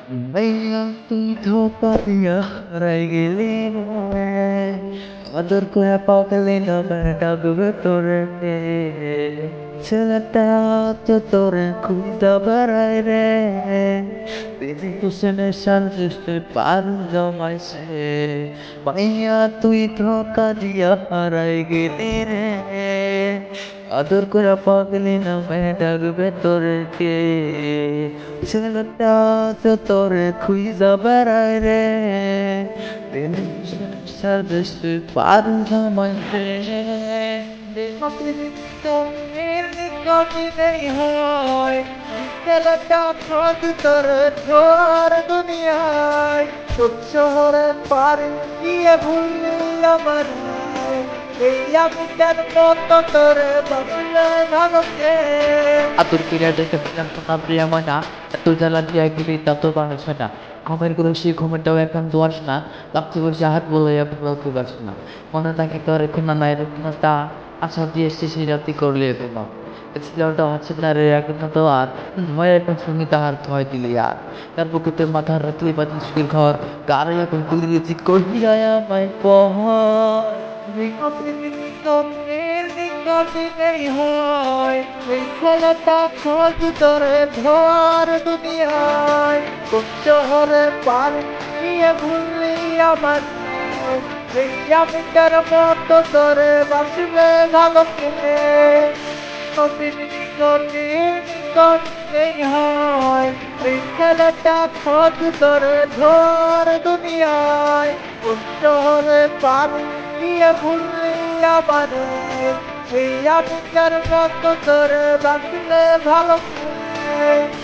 ভাইয়া তুই ধোকা দিয়া হারাই গেলি রে, আদর করে পাগলি নামে ডাকবে তোরে রে, ছেলেটা তো তোরে খুঁজতে বেড়ায় রে, দিদি কুসেনের সাথে পার জমাইছে, ভাইয়া তুই ধোকা দিয়া হারাই গেলি রে, আদর করে পাগলি নামে ডাকবে তোরে কে, ছেলেটা তো তোরে খুঁজা বেড়ায় রে, সাথে পার জমাইছে, হয় ছেলেটা খোঁজ তোরে ধর দুনিয়ায়, সব শহরে পারে গিয়ে ভুললি আমার, এই আমি তার মতো তোরে বাবুলে ভাবছে। আতুর কিরা দেখে ফেলাম তো না প্রিয়া ময়না, এত জ্বালা দিয়ে গেলি তা তো মানুষ হয় না, ঘুমের করে সেই ঘুমেরটাও এখন দোয়াস না, লাগতে বসে হাত বলে বলতে পারছি না, মনে থাকে তোর এখন না এরকম তা আশা দিয়ে এসছে সেই রাতি করলে এরকম ছেলেটা হচ্ছে না রে এখন তো আর ভয় এখন সঙ্গে তাহার ভয় দিলে আর তার বুকেতে মাথা রাখলে পাতি সুখের ঘর গাড়ি এখন তুলে দিয়েছি কহি আয়া মাই পহ হয় এই ছেলেটা খোঁজ তোরে ধর দুনিয়ায়, কোন শহরে পার নিয়ে ভুললি আমার, এই আমি তার মতো তোরে বাসবে ভালো কিনে, হয় এই ছেলেটা খোঁজ তোরে ধর দুনিয়ায়, কোন শহরে পার নিয়ে ভুললি আমার, এই আমি তার মতো তোরে বাসবে ভালো কিনে।